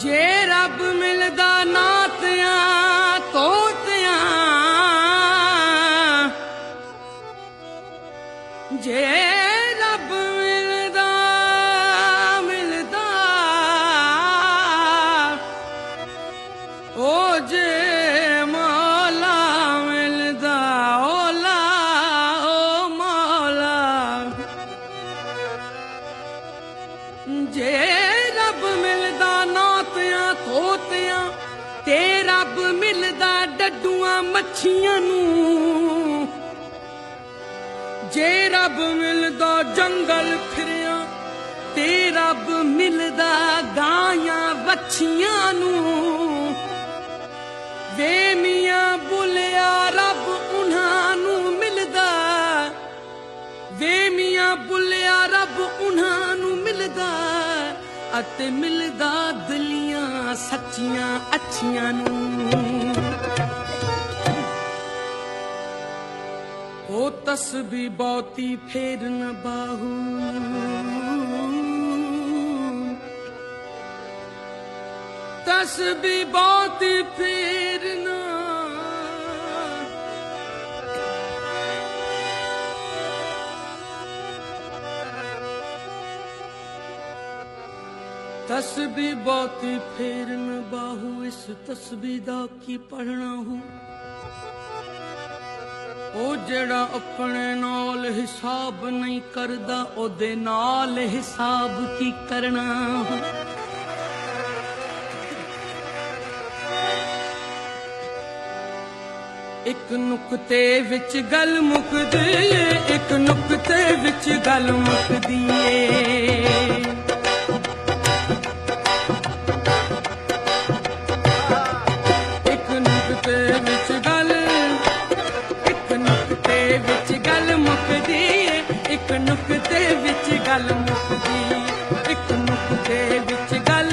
जे रब मिलदा नातियां तोतियां, जे रब मिलदा ओ जे मौला मिलदा ओला ओ मौला। जे रब मिलदा नातियां तोतियां ते रब मिलदा डड्डूआं मच्छियां नूं, जे रब मिलदा जंगल फिरियां ते रब मिलदा गायां वच्छियां नूं। वे मियां बुलिया रब उन्हां नूं मिलदा, वे मियां बुलिया रब उन्हां नूं मिलदा अते मिलदा दिलियां सच्चियां अच्छियां नूं। ओ तस्बी बहुती फेर न बाहू, तस्बी बहुती फेर न, तस्बी बहुती फेर न बाहू। इस तस्बी दा की पढ़ना हूं ओ जेड़ा अपने नाल हिसाब नहीं करदा ओदे नाल हिसाब की करना। एक नुक्ते विच गल मुकदी ए, एक नुक्ते विच गल मुकदी ए। एक नुक्ते विच गल, एक नुक्ते विच गल मुकदी ए, एक नुक्ते विच गल मुकदी, एक नुक्ते विच गल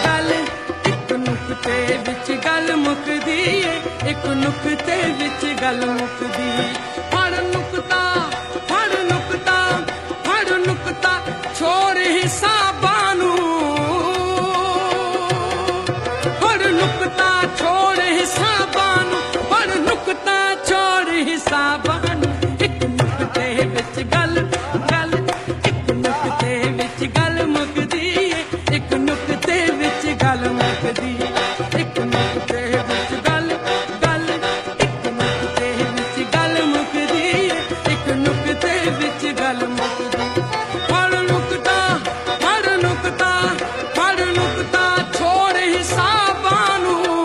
गल, एक नुक्ते विच गल मुकदी ए, एक नुक्ते विच गल मुकदी। फड़ नुक्ता फड़ नुक्ता फड़ नुक्ता छोड़ हिसाबां नूं, फड़ नुक्ता छोड़ हिसाबां नूं, फड़ नुक्ता छोड़ हिसाबां नूं। एक नुक्ते विच गल गल, एक नुक्ते विच गल मुकदी ए, एक नुक्ते विच गल मुकदी, एक नुक्ते विच गल गल, एक नुक्ते विच गल मुकदी ए, एक नुक्ते विच गल मुकदी। फड़ नुक्ता फड़ नुक्ता फड़ नुक्ता छोड़ हिसाबां नूं,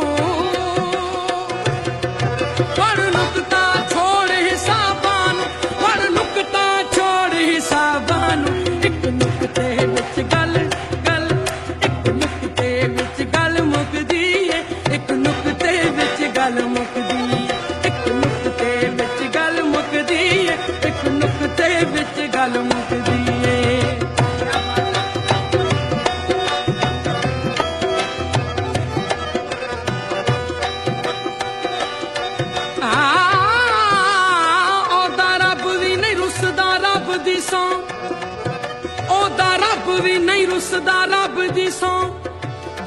फड़ नुक्ता छोड़ हिसाबां नूं, फड़ नुक्ता छोड़ हिसाबां नूं। एक नुक्ते विच गल गल, एक नुक्ते विच गल मुकदी ए, एक नुक्ते विच गल मुकदी, एक नुक्ते विच गल मुकदी ए, एक नुक्ते विच गल मुकदी ए। ओदा रब भी नहीं रुसदा रब दी सौं, ओदा रब भी नहीं रुसदा रब दी सौं,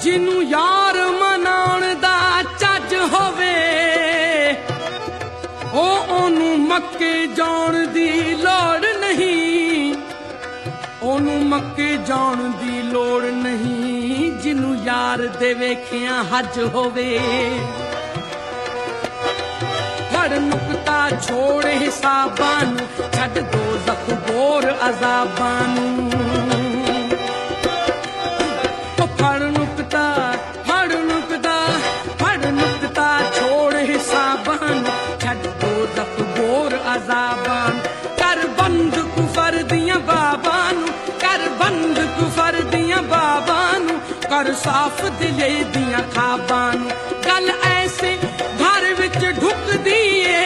जिन्नू यार मनाउण दा चज होवे ओ ओनू मक्के जाण दी लोड़ नहीं, ओनू मक्के जाण दी लोड़ नहीं, जिन्नू यार दे वेखियां हज होवे। फड़ नुक्ता छोड़ हिसाबां नूं, छड्ड दोज़ख बोर अज़ाबां नूं। ओ फड़ नुक्ता फड़ नुक्ता फड़ नुक्ता छोड़ हिसाबां नूं, छड्ड दोज़ख बोर अज़ाबां नूं। कर बंद कुफर दियां बाबां नूं, कर बंद कुफर दियां बाबां नूं, कर साफ दिले दियां खाबां नूं। गल ऐसे घर विच ढुकदी ए,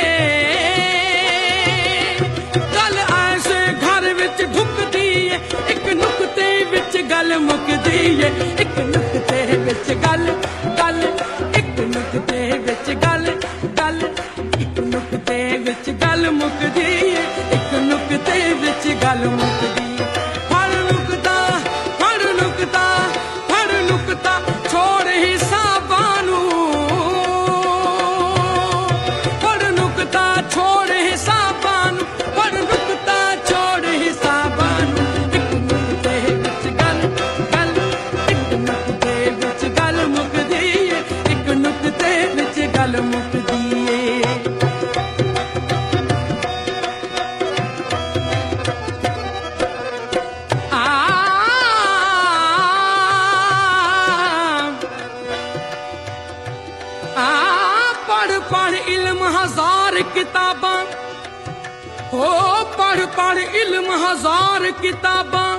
गल ऐसे घर विच ढुकदी ए, एक नुक्ते विच गल मुकदी ए, एक नुक्ते विच गल गल, एक नुक्ते विच गल गल, एक नुक्ते विच गल मुकदी ए, एक नुक्ते विच गल मुकदी। फड़ नुक्ता फड़ नुक्ता फड़ नुक्ता छोड़ किताबां हो पढ़ पढ़ इल्म हजार किताबां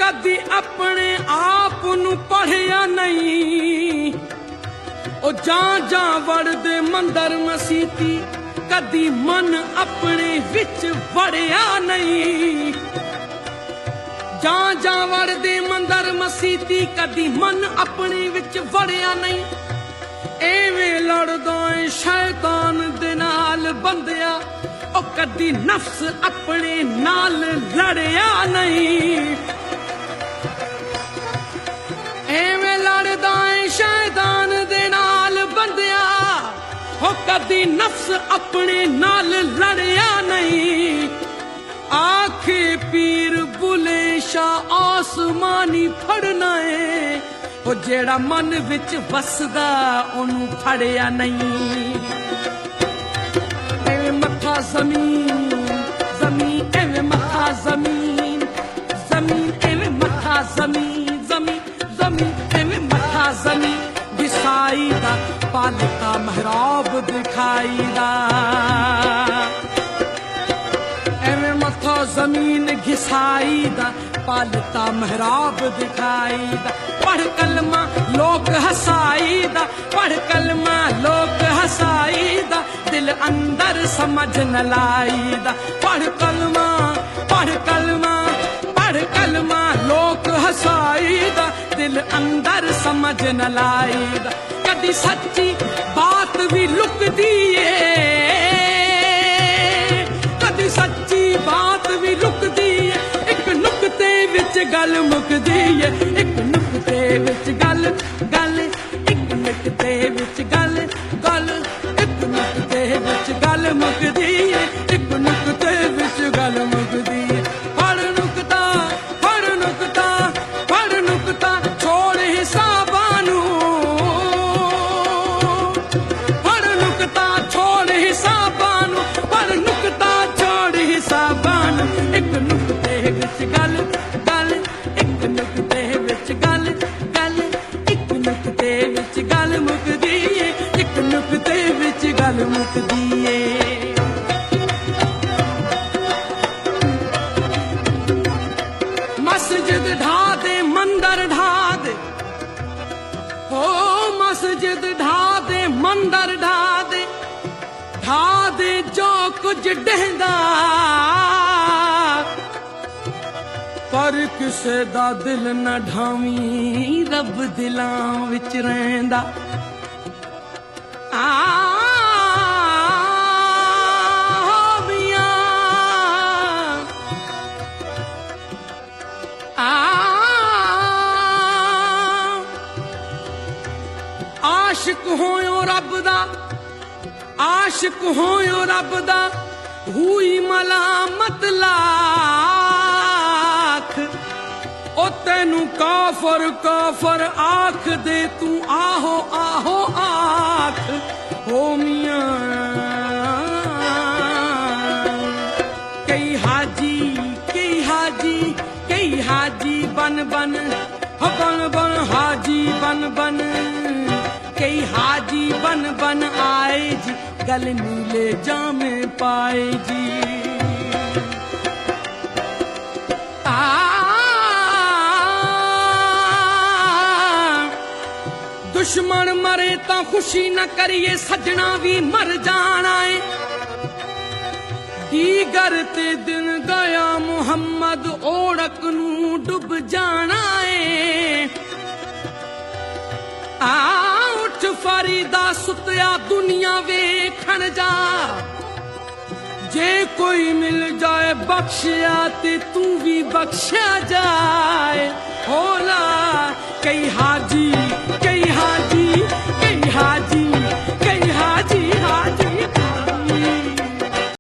कदी अपने आप नू पढ़िया नहीं ओ जा जा वड़दे मंदर मसीती कदी मन अपने विच वड़िया नहीं जा जा वड़दे मंदर मसीती कदी मन अपने विच वड़िया नहीं एवें लड़दा है शैतान दे नाल बंदिया ओ कदी नफ्स अपने नाल लड़िया नहीं एवें लड़दा है शैतान दे नाल बंदिया हो कदी नफ्स अपने नाल लड़िया नहीं आखे पीर बुले शाह आसमानी फड़ना है ओ जेड़ा मन विच वसदा ओनू फड़िया नहीं एवें मथा जमीन जमीन एवें मथा जमीन जमीन एवें मथा जमीन जमीन जमीन एवें मथा जमीन घिसाई दा पालता महराब दिखाई दा एवें मथा जमीन घिसाई दा पालता महराब दिखाई दा पढ़ कलमा लोग हसाई दा पढ़ कलमा लोग हसाई दा दिल अंदर समझ न लाई दा पढ़ कलमा पढ़ कलमा पढ़ कलमा लोग हसाई दा दिल अंदर समझ न लाई दा कदी सच्ची बात भी लुकदी है कदी सच्ची बात भी लुकदी है एक नुक्ते विच गल मुकदी है एक नुक्ते विच गल गल एक नुक्ते विच गल गल एक नुक्ते विच गल मुकदी है एक नुक्ते विच गल मुकदी है पढ़ नुक्ता पढ़ नुक्ता पढ़ नुक्ता छोड़ हिसाबां नू पढ़ नुक्ता छोड़ हिसाबां नू पढ़ नुक्ता छोड़ हिसाबां नू एक नुक्ते विच गल गल एक नुक्ते विच गल गल एक नुक्ते विच गल मुकदी है एक नुक्ते विच गल मुकदी है मस्जिद ढा दे मंदर ढा दे हो मस्जिद ढा दे मंदर ढा दे जो कुछ डहंदा पर किसे दा दिल न ढावी रब दिलां विच रहिंदा आशिक होयो रब दा आशिक होयो रब दा हुई मलामत लाख ओ तेनू काफर काफर आख दे तू आहो आहो आख हो मियां कई हाजी बन बन हो बन बन हाजी बन बन कई हाजी बन बन आए जी गल नीले जामे पाए जी दुश्मन मरे ता खुशी न करिए सजना भी मर जाना है दीगर ते दिन गया मुहम्मद ओढ़क नू डुब जाना है उठ फरीदा सुतिया दुनिया वेखण जा जे कोई मिल जाए बख्शिया ते तू भी बख्शा जाए होला कई हाजी